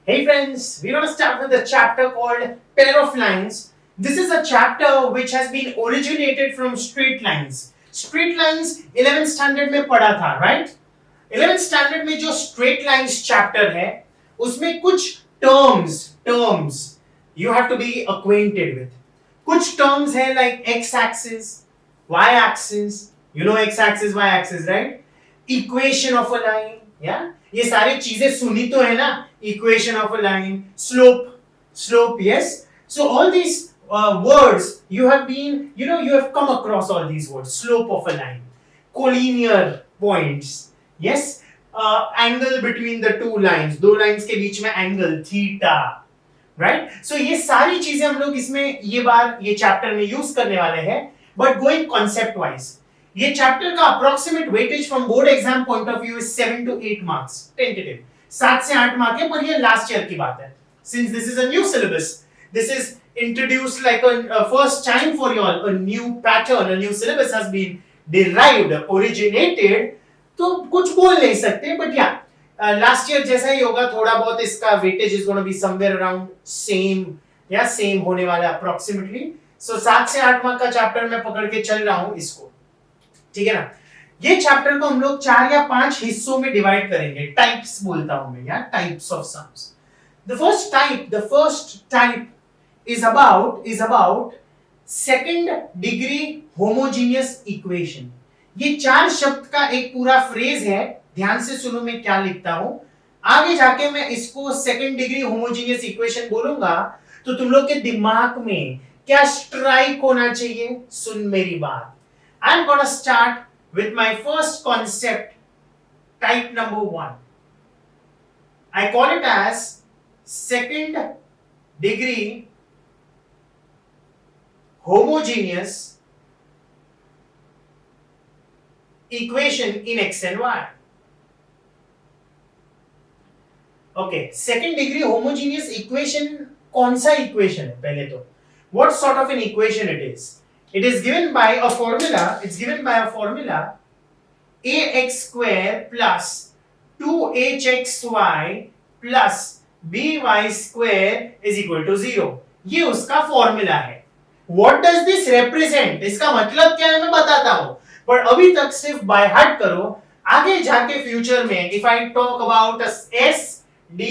Hey friends, we're going to start with a chapter called Pair of Lines. This is a chapter which has been originated from straight lines. Straight lines 11th standard में पढ़ा था, right? 11th standard में जो straight lines chapter है, उसमें कुछ terms you have to be acquainted with. कुछ terms है like x-axis, y-axis, you know x-axis, y-axis, right? Equation of a line, yeah? ये सारी चीजें सुनी तो है ना? Equation of a line, slope, yes. So all these words you have come across all these words. Slope of a line, collinear points, yes. Angle between the two lines, दो lines के बीच में angle theta, right? So ये सारी चीजें हम लोग इसमें ये chapter में use करने वाले हैं. But going concept wise, ये chapter का approximate weightage from board exam point of view is 7 to 8 marks, tentative. 7 से 8 मार्क है, पर ये लास्ट ईयर की बात है. Since this is a new syllabus, this is introduced like a first time for you all. A new pattern, a new syllabus has been derived, originated. तो कुछ बोल नहीं सकते, but yeah, last year जैसा ही होगा, थोड़ा बहुत इसका weightage is going to be somewhere around same होने वाला approximately. So 7 से 8 मार्क का चैप्टर मैं पकड़ के चल रहा हूँ इसको, ठीक है ना. ये चैप्टर को हम लोग 4 या 5 हिस्सों में डिवाइड करेंगे. टाइप्स बोलता हूं मैं, या types of sums. The first type is about second degree homogeneous equation. ये 4 शब्द का एक पूरा फ्रेज है. ध्यान से सुनो मैं क्या लिखता हूं. आगे जाके मैं इसको सेकंड डिग्री होमोजेनियस इक्वेशन बोलूंगा तो तुम लोग के दिमाग में क्या स्ट्राइक होना चाहिए. सुन मेरी बात. I am gonna start with my first concept, type number 1. I call it as second degree homogeneous equation in x and y. Okay, second degree homogeneous equation कौन सा equation है पहले तो. What sort of an equation it is? It is given by a formula ax square plus 2hxy plus by square is equal to 0. ये उसका formula है. What does this represent? इसका मतलब क्या है मैं बताता हूं, पर अभी तक सिर्फ बाय हार्ट करो. आगे जाके फ्यूचर में if I talk about S D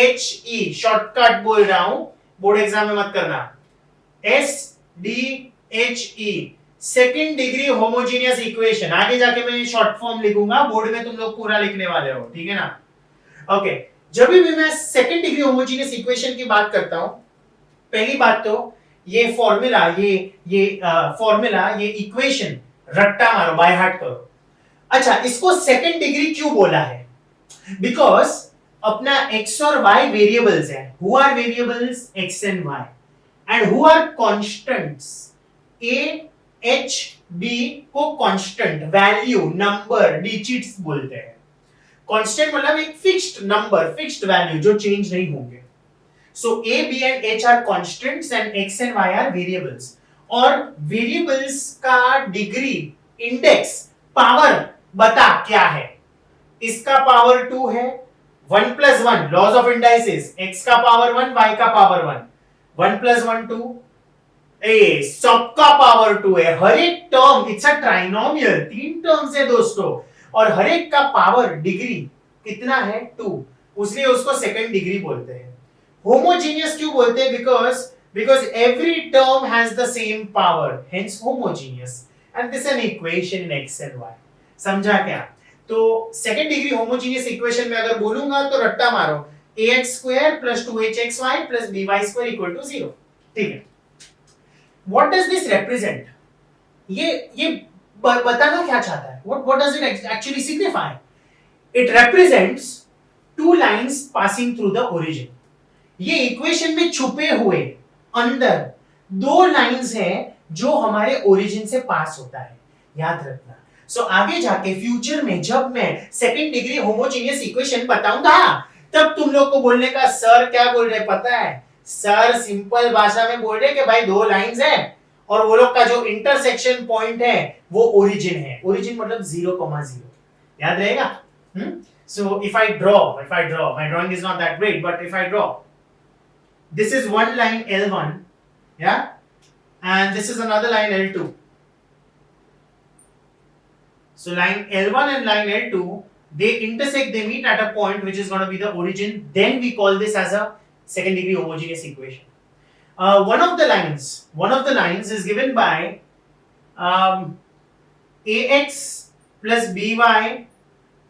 H E, shortcut बोल रहा हूं, बोर्ड एग्जाम में मत करना. S D HE second degree homogeneous equation. आगे जाके मैं शॉर्ट फॉर्म लिखूंगा, बोर्ड में तुम लोग पूरा लिखने वाले हो, ठीक है ना. ओके, जब भी मैं सेकेंड डिग्री होमोजेनियस इक्वेशन की बात करता हूं, पहली बात तो ये फॉर्मूला ये इक्वेशन रट्टा मारो, बाय हार्ट करो. अच्छा, इसको सेकेंड डिग्री क्यों बोला है? बिकॉज अपना x और y वेरिएबल्स हैं. Who are variables? x and y. And who are constants? A, H, B को कांस्टेंट, वैल्यू, नंबर, डिजिट्स बोलते हैं. कांस्टेंट मतलब एक फिक्स्ड नंबर, फिक्स्ड वैल्यू जो चेंज नहीं होंगे. So A, B and H are constants and X and Y are variables. और variables का डिग्री, इंडेक्स, पावर बता क्या है. इसका पावर 2 है. 1 + 1 लॉज ऑफ इंडाइसेस. X का पावर 1, Y का पावर 1. 1 + 1 2. ए सबका पावर 2 है. हर एक term, it's a trinomial, 3 terms है दोस्तों, और हर एक का पावर डिग्री कितना है? 2. इसलिए उसको सेकंड डिग्री बोलते हैं. होमोजेनियस क्यों बोलते हैं? Because every term has the same power, hence homogeneous. And this an equation in x and y. समझा क्या? तो सेकंड डिग्री होमोजेनियस इक्वेशन में अगर बोलूंगा तो रट्टा मारो, ax² + 2hxy + by² = 0. ठीक है. What does this represent? ये बताना क्या चाहता है? What does it actually signify? It represents two lines passing through the origin. ये इक्वेशन में छुपे हुए अंदर 2 लाइंस हैं जो हमारे ओरिजिन से पास होता है. याद रखना. सो आगे जाके फ्यूचर में जब मैं सेकंड डिग्री होमोजेनियस इक्वेशन बताऊंगा, तब तुम लोग को बोलने का सर क्या बोल रहे पता है? सर सिंपल भाषा में बोल रहे कि भाई 2 लाइंस है और वो लोग का जो इंटरसेक्शन पॉइंट है वो ओरिजिन है। ओरिजिन मतलब 0,0, याद रहेगा। So if I draw, my drawing is not that great, but if I draw, this is one line L1, yeah, and this is another line L2. So line L1 and line L2, they intersect, they meet at a point which is going to be the origin. Then we call this as a second degree homogeneous equation. One of the lines is given by ax plus by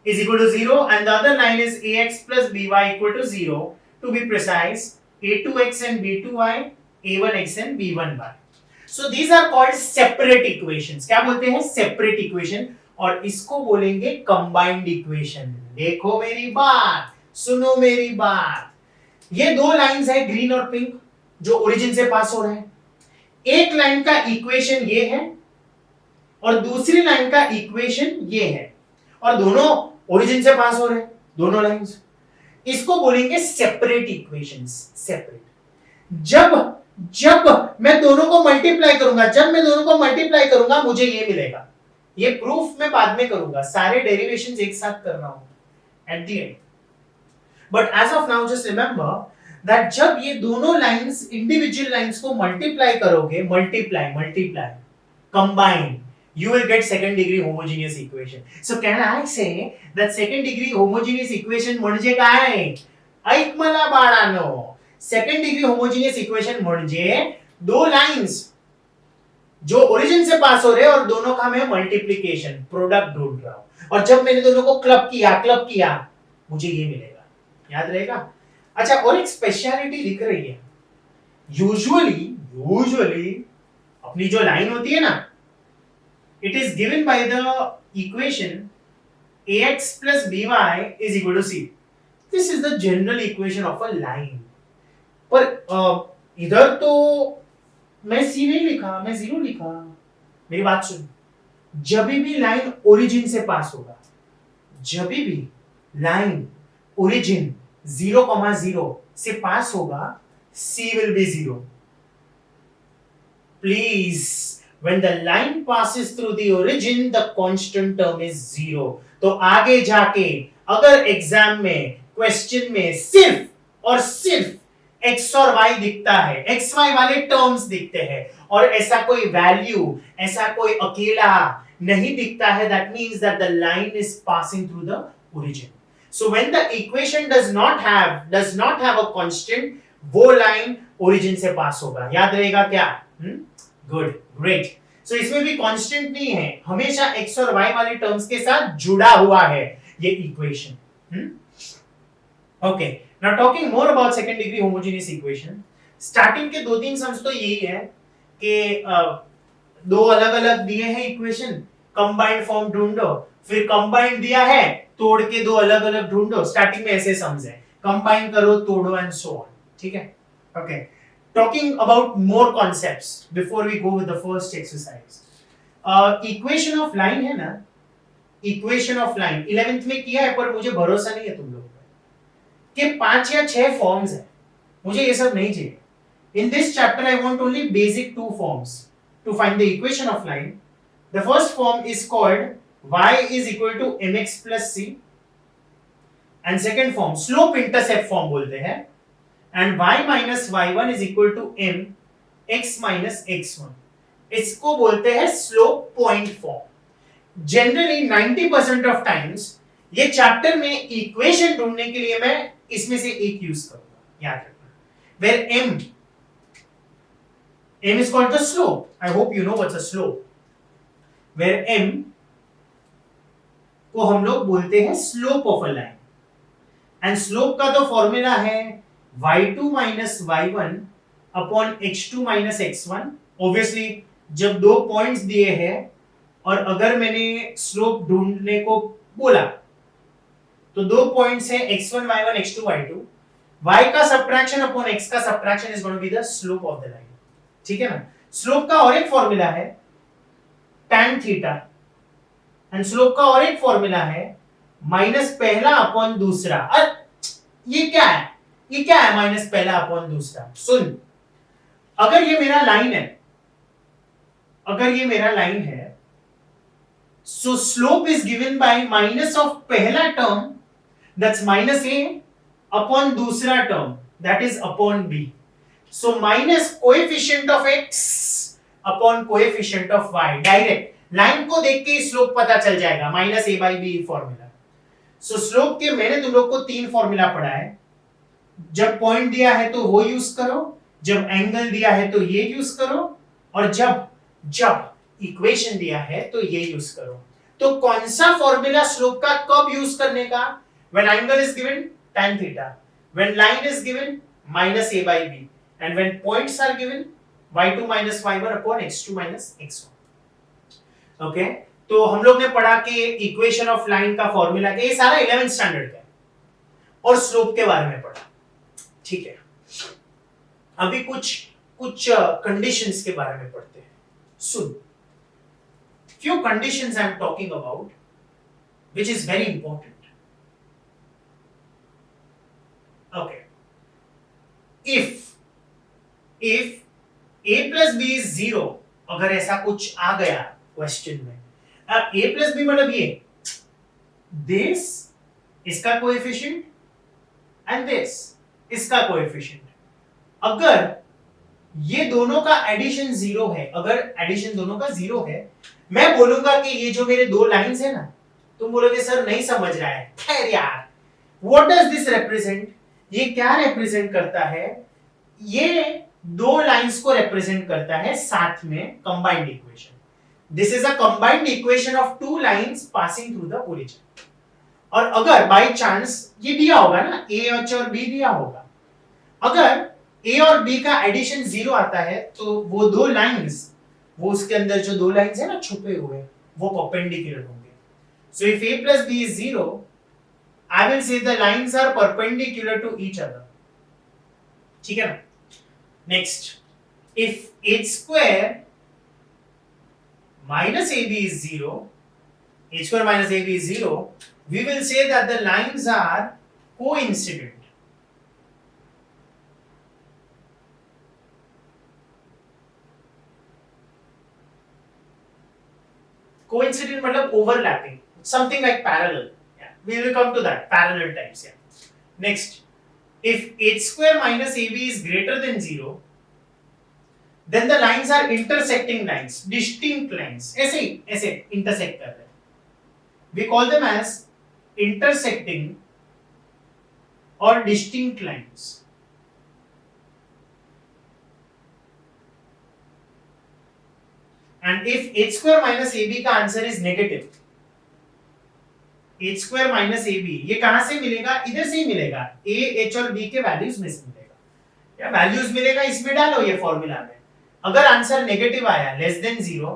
is equal to 0, and the other line is ax plus by equal to 0. To be precise, a2x and b2y, a1x and b1y. So these are called separate equations. क्या बोलते हैं? Separate equation. और इसको बोलेंगे combined equation. देखो मेरी बात, सुनो मेरी बात। ये दो लाइंस है ग्रीन और पिंक जो ओरिजिन से पास हो रहे हैं। एक लाइन का इक्वेशन ये है और दूसरी लाइन का इक्वेशन ये है, और दोनों ओरिजिन से पास हो रहे हैं, दोनों लाइंस। इसको बोलेंगे सेपरेट इक्वेशंस। सेपरेट। जब मैं दोनों को मल्टीप्लाई करूंगा, मुझे ये मिलेगा। ये प्रूफ मैं बाद में करूंगा, सारे डेरिवेशंस एक साथ कर रहा हूं at the end. But as of now just remember that जब ये दोनों लाइंस इंडिविजुअल लाइंस को मल्टीप्लाई करोगे, multiply combine, you will get second degree homogeneous equation. So can I say that second degree homogeneous equation म्हणजे काय? ऐक मला बाळांनो, second degree homogeneous equation म्हणजे दो लाइंस जो ओरिजिन से पास हो रहे हैं और दोनों का मैं मल्टीप्लिकेशन प्रोडक्ट ढूंढ रहा हूं, और जब मैंने दोनों को क्लब किया मुझे ये मिलेगा। याद रहेगा? अच्छा, और एक स्पेशलिटी दिख रही है। यूजुअली अपनी जो लाइन होती है ना, it is given by the equation ax plus by is equal to c. This is the general equation of a line. पर इधर तो मैं c नहीं लिखा, मैं 0 लिखा। मेरी बात सुन, जब भी लाइन ओरिजिन से पास होगा, जब भी लाइन ओरिजिन 0,0 से पास होगा, c will be 0. Please, when the line passes through the origin, the constant term is 0. तो आगे जाके अगर एग्जाम में, क्वेश्चन में सिर्फ और सिर्फ x और y दिखता है, x y वाले टर्म्स दिखते हैं, और ऐसा कोई वैल्यू, ऐसा कोई अकेला नहीं दिखता है, that means that the line is passing through the origin. So when the equation does not have a constant, वो लाइन ओरिजिन से पास होगा। याद रहेगा क्या? Good, great. सो इसमें भी कांस्टेंट नहीं है, हमेशा x और y वाले टर्म्स के साथ जुड़ा हुआ है ये equation. Okay, now talking more about second degree homogeneous equation. Starting के 2-3 सम्स तो यही है कि दो अलग-अलग दिए हैं इक्वेशन, कंबाइंड फॉर्म ढूंढो, फिर कंबाइंड दिया है, तोड़ के दो अलग-अलग ढूंढो। स्टार्टिंग में ऐसे सम्स है, कंबाइन करो, तोड़ो एंड सो ऑन। ठीक है? Okay, talking about more concepts before we go with the first exercise. Equation of line है ना, equation of line 11th में किया है, पर मुझे भरोसा नहीं है तुम लोगों पे कि 5 या 6 फॉर्म्स है, मुझे ये सब नहीं चाहिए। In this chapter I want only basic 2 forms to find the equation of line. The first form is called y is equal to mx plus c, and second form slope intercept form बोलते हैं, and y minus y1 is equal to m x minus x1. इसको बोलते हैं slope point form. Generally 90% of times ये chapter में equation ढूंढने के लिए मैं इसमें से एक यूज करूंगा, याद रखना। where m is called the slope. I hope you know what's a slope. where m को हम लोग बोलते हैं slope of a line, and slope का तो फॉर्मूला है y2 minus y1 upon x2 minus x1. Obviously जब दो पॉइंट्स दिए हैं और अगर मैंने स्लोप ढूंढने को बोला तो दो पॉइंट्स हैं x1 y1 x2 y2, y का सब्ट्रैक्शन अपॉन x का subtraction is going to be the slope of the line. ठीक है ना? स्लोप का और एक फॉर्मूला है tan थीटा, एंड स्लोप का और एक फॉर्मूला है माइनस पहला अपॉन दूसरा। ये क्या है? ये क्या है माइनस पहला अपॉन दूसरा? सुन, अगर ये मेरा लाइन है अगर ये मेरा लाइन है, so slope is given by minus of पहला term that's minus a upon दूसरा term that is upon b. So minus coefficient of x upon coefficient of y. Direct line को देख के स्लोप पता चल जाएगा, minus a by b formula. So slope के मैंने तुम लोग को 3 फॉर्मूला पढ़ा है. जब पॉइंट दिया है तो वो यूज करो, जब एंगल दिया है तो ये यूज करो, और जब जब इक्वेशन दिया है तो ये यूज करो. तो कौन सा फॉर्मूला स्लोप का कब यूज करने का? When angle is given tan theta, when line is given minus a by b, and when points are given y2 minus y1 upon x2 minus x1. Okay, तो हम लोग ने पढ़ा कि इक्वेशन ऑफ लाइन का formula क्या, ये सारा 11th स्टैंडर्ड का है, और स्लोप के बारे में पढ़ा. ठीक है, अभी कुछ कंडीशंस के बारे में पढ़ते हैं. सुन, few conditions I am talking about which is very important. Okay, if a plus b is 0, अगर ऐसा कुछ आ गया क्वेश्चन में, अब a plus b मतलब ये this इसका कोएफिशिएंट एंड this इसका कोएफिशिएंट, अगर ये दोनों का एडिशन 0 है, अगर एडिशन दोनों का 0 है, मैं बोलूंगा कि ये जो मेरे दो लाइंस है ना, तुम बोलोगे सर नहीं समझ रहा है. खैर यार, व्हाट डज दिस रिप्रेजेंट? ये क्या रिप्रेजेंट करता है? ये दो लाइंस को रिप्रेजेंट करता है साथ में combined equation. This is a combined equation of two lines passing through the origin. और अगर बाय चांस ये दिया होगा ना, ए और बी दिया होगा, अगर ए और बी का एडिशन 0 आता है तो वो दो लाइंस, वो उसके अंदर जो दो लाइंस है ना छुपे हुए, वो परपेंडिकुलर होंगे. So if a plus b is 0, I will say the lines are perpendicular to each other. ठीक है ना? Next, if h square minus ab is 0, h square minus ab is 0, we will say that the lines are coincident. Coincident मतलब overlapping, something like parallel. Yeah, we will come to that, parallel types. Yeah. Next, if h square minus ab is greater than 0, then the lines are intersecting lines, distinct lines. ऐसे intersect कर रहे हैं. We call them as intersecting or distinct lines. And if h square minus ab का answer is negative, h square minus ab ये कहां से मिलेगा? इधर से ही मिलेगा, a, h और b के वैल्यूज में से मिलेगा. या वैल्यूज मिलेगा, इसमें डालो ये फॉर्मूला में. अगर आंसर नेगेटिव आया, लेस देन 0,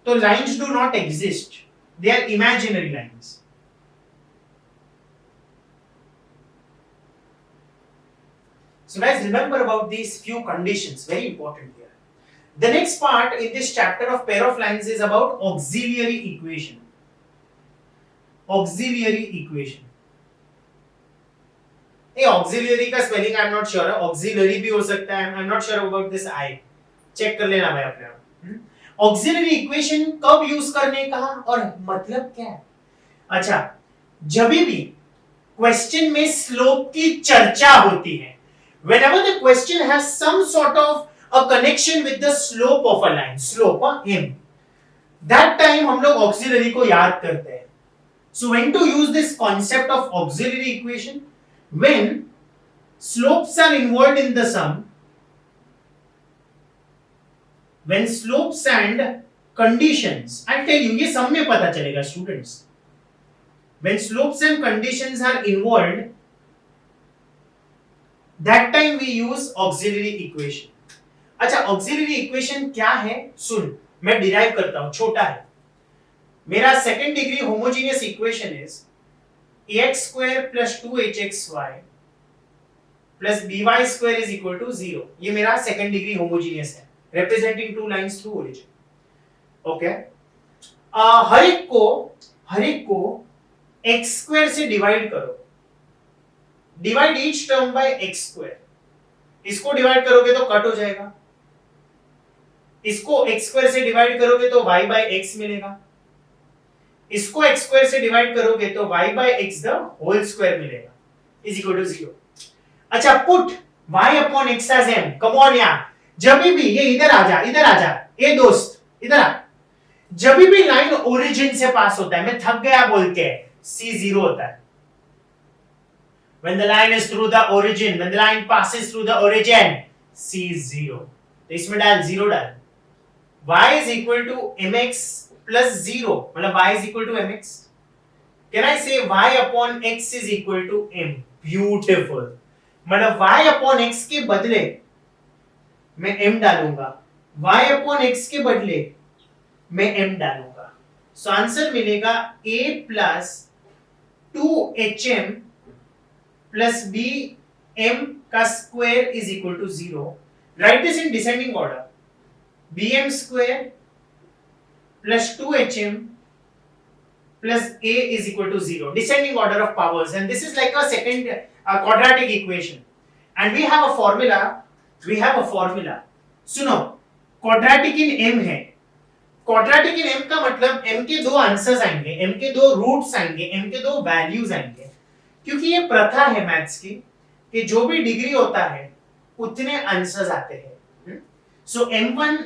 तो lines do not exist, they are imaginary lines. So guys, remember about these few conditions, very important here. The next part in this chapter of pair of lines is about auxiliary equation. Auxiliary equation. ये auxiliary का spelling I am not sure. Auxiliary भी हो सकता है. I am not sure about this I. Check कर लेना भाई अपने आप. Auxiliary equation कब यूज करने का और मतलब क्या है? अच्छा, जब भी क्वेश्चन में स्लोप की चर्चा होती है, whenever the question has some sort of a connection with the slope of a line, slope m, that time हम लोग auxiliary को याद करते हैं. So when to use this concept of auxiliary equation? When slopes are involved in the sum, when slopes and conditions, I'll tell you, ये sum में पता चलेगा students. When slopes and conditions are involved, that time we use auxiliary equation. अच्छा, auxiliary equation क्या है? सुन, मैं derive करता हूं, छोटा है. मेरा second degree homogeneous equation is ax square plus 2hxy plus by square is equal to 0. ये मेरा सेकंड डिग्री होमोजेनियस है, representing two lines through origin. Okay, हर एक को x square से डिवाइड करो. Divide each term by x square. इसको divide करोगे तो कट हो जाएगा. इसको x स्क्वायर से डिवाइड करोगे तो y by x मिलेगा, इसको x स्क्वायर से डिवाइड करोगे तो y by x the whole square मिलेगा इज इक्वल टू 0। अच्छा, put y upon x as m। Come on यार, जब भी ये इधर आ जा, इधर आ जा, ए दोस्त इधर आ, जब भी लाइन ओरिजिन से पास होता है, मैं थक गया बोल के, c 0 होता है। When the line is through the origin, when the line passes through the origin, c is 0। तो इसमें डाल 0 डाल, y is equal to mx plus 0, मतलब y is equal to mx। Can I say y upon x is equal to m? Beautiful। मतलब y upon x के बदले मैं m डालूंगा, y upon x के बदले मैं m डालूंगा। सो आंसर मिलेगा a plus 2hm plus bm का square is equal to 0। Write this in descending order। bm square plus 2hm plus a is equal to 0, descending order of powers, and this is like a second quadratic equation, and we have a formula। सुनो, quadratic in m है, quadratic in m का मतलब m के दो answers आएंगे, m के दो roots आएंगे, m के दो वैल्यूज आएंगे, क्योंकि ये प्रथा है मैथ्स की कि जो भी डिग्री होता है उतने आंसर्स आते हैं। सो m1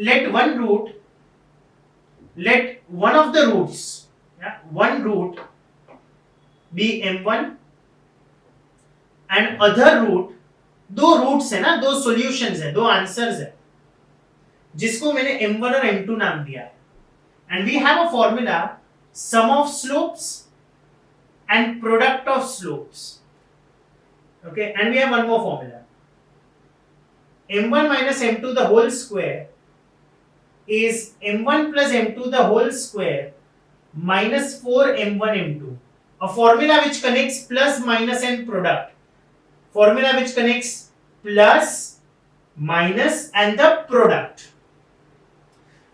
let one of the roots, one root be m1 and other root, दो रूट्स है ना, दो सॉल्यूशंस है, दो आंसर्स है, जिसको मैंने m1 और m2 नाम दिया है। And we have a formula, sum of slopes and product of slopes। Okay, and we have one more formula, m1 minus m2 the whole square is m1 plus m2 the whole square minus 4m1 m2, a formula which connects plus minus and product, formula which connects plus minus and the product।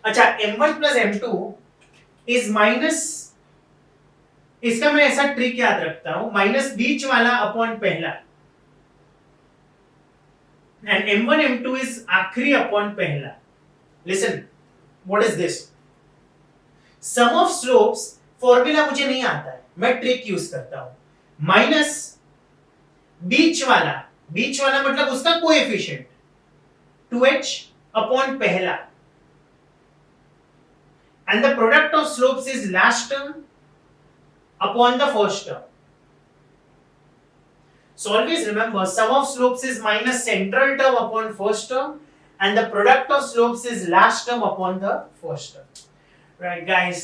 अच्छा, m1 plus m2 is minus, इसका मैं ऐसा trick याद रखता हूं, minus बीच वाला upon पहला, and m1 m2 is आखिरी अपॉन पहला। Listen, what is this? Sum of slopes formula मुझे नहीं आता है, मैं ट्रिक यूज करता हूं, माइनस बीच वाला मतलब उसका कोएफिशिएंट 2h अपॉन पहला, and the product of slopes is last term upon the first term। So always remember, sum of slopes is minus central term upon first term, and the product of slopes is last term upon the first term। Right guys,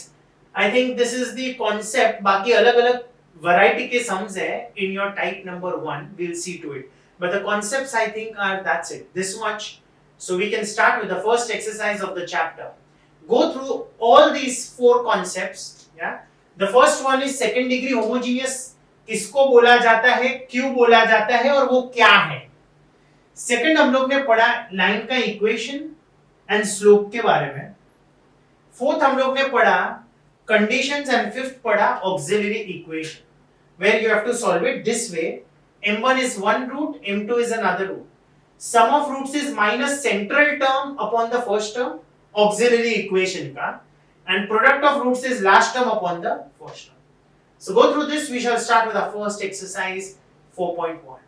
I think this is the concept। बाकी अलग-अलग variety के sums है in your type number 1, we'll see to it, but the concepts I think are, that's it, this much। So we can start with the first exercise of the chapter, go through all these 4 concepts। yeah, The first one is second degree homogeneous, किसको बोला जाता है, क्यों बोला जाता है और वो क्या है। सेकंड हम लोग ने पढ़ा लाइन का इक्वेशन एंड स्लोप के बारे में। फोर्थ हम लोग ने पढ़ा कंडीशंस, एंड फिफ्थ पढ़ा auxiliary equation, where you have to solve it this way. m1 is one root, m2 is another root, sum of roots is minus central term upon the first term, auxiliary equation का, and product of roots is last term upon the first term। So go through this, we shall start with our first exercise 4.1।